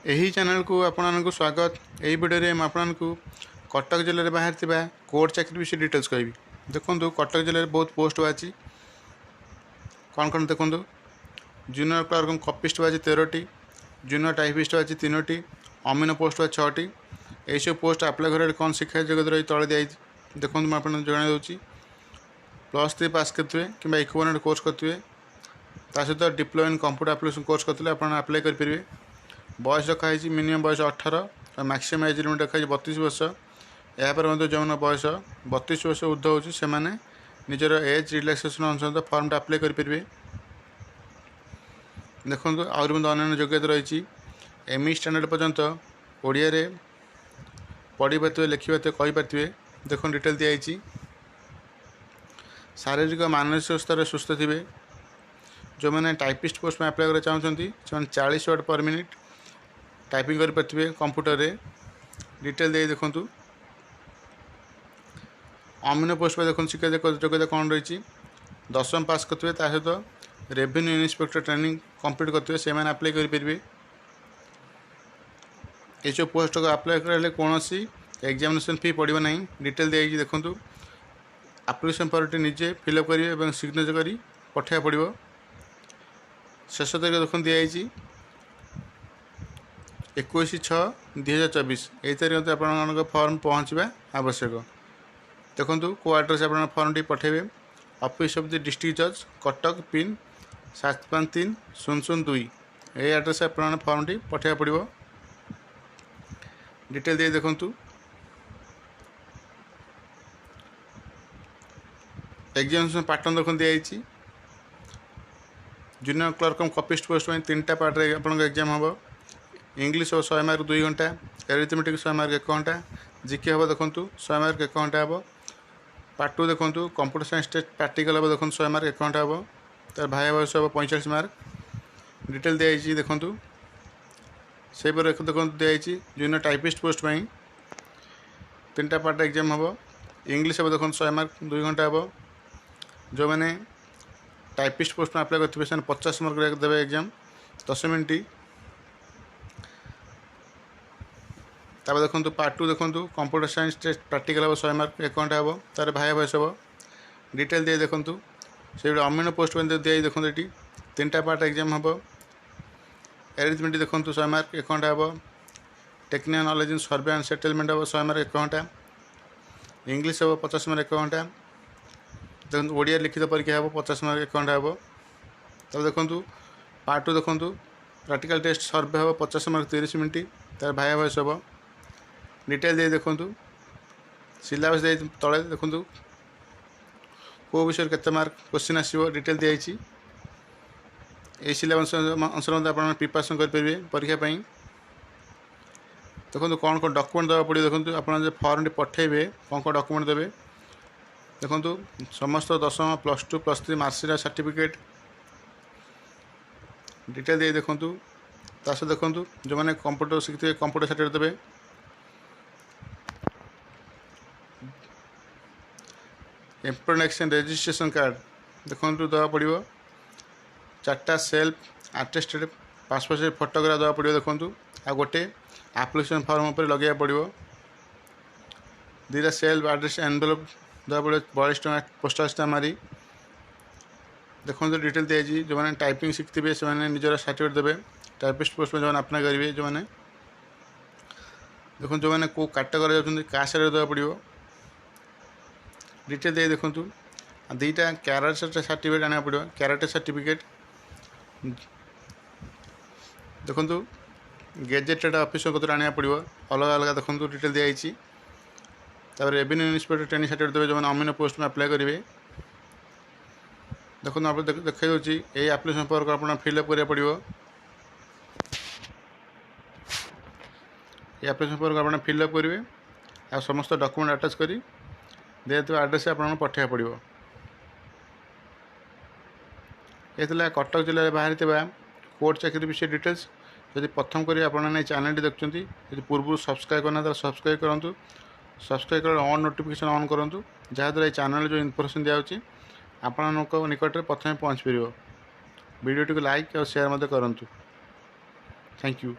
यही चैनल को आपको स्वागत। यही वीडियो में आपको कटक जिले में बाहर कोर्ट चाकरी विषय डिटेल्स कहि। देखो कटक जिले में बहुत पोस्ट बाजी कौन कौन देखो। जूनियर क्लर्क कपिस्ट बाजी 13टी, जूनियर टाइपिस्ट बाजी 3टी, अमीन पोस्ट बाजी 6टी। यही सब पोस्ट अप्लाई कर कौन शिक्षा जगत रही तले दिखाई। देखो मुझे जन दूँ +3 पास करेंगे कि इक्विवेलेंट कोर्स करेंगे, सहित diploma in computer application course करते अप्लाई करेंगे। बयस रखाई मिनिमम बयस 18 और मैक्सिमम एज लिमिट रखाई 32 वर्ष। यापर जो बयस 32 वर्ष ऊर्ध हो निजर एज रिलैक्सेशन अनुसार फर्मटा अप्लाई करेंगे। देखो आहुरी अन्य योग्यता रही एमई स्टैंडर्ड पर्यंत ओडिया रे पढ़ी पारे लिखि पारे कही पारे। देखो डिटेल दिखाई शारीरिक मानसिक स्तर सुस्थ थे। जो मैंने टाइपिस्ट पोस्ट में अप्लाई कर चाहते से 40 वर्ड पर मिनिट टाइपिंग करेंगे कंप्यूटर रे। डिटेल दे देखूँ अमीन पोस्ट पर देखो शिक्षा योग्यता कौन रही 10वीं पास करेंगे, सहित रेवेन्यू इन्स्पेक्टर ट्रेनिंग कंप्लीट करेंगे से अप्लाई करेंगे। ये सब पोस्ट को अप्लाई करें कौन एग्जामिनेशन फी पड़ो ना। डिटेल दे देखूँ एप्लिकेशन फॉर्म निजे फिलअप करेंगे सिग्नेचर कर पठाया पड़ो। शेष तारीख देखो दिखाई 21/6/2024 यही तारीख आप फॉर्म पहुँचवा आवश्यक। देखो को एड्रेस आप फॉर्म टी पठेबे ऑफिस ऑफ द डिस्ट्रिक्ट जज कटक पिन 753002 यही एड्रेस आप फॉर्म टी पठाया पड़ो। डिटेल दे देखूँ एग्जामिनेशन पैटर्न देखो दिखाई जूनियर क्लर्क कपिस्ट पोस्ट में 3टा पार्ट आप एग्जाम हम। इंग्लिश हम 100 मार्क 2 घंटा, एरिथमेटिक 100 मार्क 1 घंटा, जीके हम देखो 100 मार्क 1 घंटा हम। पार्ट 2 देखो कंप्यूटर साइंस टेस्ट प्रैक्टिकल हम देखो 100 मार्क 1 घंटा हम। तार भाई बयस हम 45 मार्क। डिटेल दिखाई देखूँ से देखो दिखाई जूनियर टाइपिस्ट पोस्ट में 3टा पार्ट एग्जाम हम। इंग्लिश हम देखो 100 मार्क 2 घंटा हम। जो मैंने टाइपिस्ट पोस्ट में अप्लाई करेंगे 50 मार्क देवे एग्जाम 10 मिनट। तब देखो पार्ट 2 देखो कंप्यूटर साइंस टेस्ट प्रैक्टिकल हम 100 मार्क 1 घंटा हम। तार भाई बयस हम। डिटेल दिए देखो से अमीन पोस्ट में दिए देखो ये 3टा पार्ट एग्जाम हम। एरिथमेटिक देखो 100 मार्क 1 घंटा हम। Technical knowledge in survey and settlement हम 100 मार्क 1 घंटा। इंग्लिश हम 50 मार्क 1 घंटा। देखो ओडिया लिखित परीक्षा हम 50 मार्क 1 घंटा हम। तब देखो पार्ट 2 देखो प्रैक्टिकल टेस्ट सर्वे हम 50 मार्क 30 मिनट। तार भाई बयस हम। डिटेल दे देखूँ सिलेबस दे तले देखूँ कौ विषय केते मार्क क्वेश्चन आसो। डिटेल दिखाई ये सिलेबस अनुसार आप प्रिपरेशन करेंगे परीक्षा। देखो कौन कौन डॉक्यूमेंट देवा पड़ो। देखो आप फॉर्म पठेबे कौन कौन डॉक्यूमेंट देवे। देखो समस्त 10वीं +2 +3 मार्कशीट सर्टिफिकेट। डिटेल दे देखूँ तास देखो जो मैंने कंप्यूटर शिखते कंप्यूटर सर्टिफिकेट देवे। एम्प्लॉयमेंट एक्सचेंज रजिस्ट्रेशन कार्ड देखो देवा पड़ो। 4टा self attested passport size photograph देवा पड़ो। देखो आ गोटे एप्लिकेशन फॉर्म पर लगे पड़ो। 2टा सेल्फ एड्रेस एनवेलप देवा पड़ो 42 टଙ୍କା पोस्टाल स्टाम्प मारी। देखो डिटेल दिखाई जो मैंने टाइपिंग शिखते से निजर सर्टिफिकेट देवे। टाइपिस्ट पोस्ट में जो अप्लाई करेंगे जो मैंने देखो जो मैंने कौ कैटेगरी जाऊँ कास्ट देवा पड़ो। डिटेल दे देखूँ 2टा कैरेक्टर सर्टिफिकेट आना पड़ो। कैरेक्टर सर्टिफिकेट देखूँ गेजेटेड ऑफिसर को आना पड़ो अलग अलग। देखो डिटेल दिखाई तब रेवेन्यू इन्स्पेक्टर ट्रेनिंग सर्टिफिकेट देवे जो मैंने अमीन पोस्ट में अप्लाई करेंगे। देखो आप देखा ये एप्लिकेशन फॉर्म आप फिलअप करा पड़ो। ये एप्लिकेशन फॉर्म आप फिलअप करेंगे आ समस्त डॉक्यूमेंट अटैच करी दे एड्रेस आप पठाया पड़ो। ये कटक जिले में बाहर कोर्ट चाकरी विषय डिटेल्स। यदि प्रथम करी आप चैनल देखते यदि पूर्व सब्सक्राइब करना तो सब्सक्राइब करूँ। सब्सक्राइब कर ऑन नोटिफिकेशन ऑन करूँ जहाँद्वारा चैनल जो इनफॉरमेशन दिखाई आपण निकट में प्रथम पहुँच पार। वीडियो टी लाइक और शेयर करूँ। Thank you.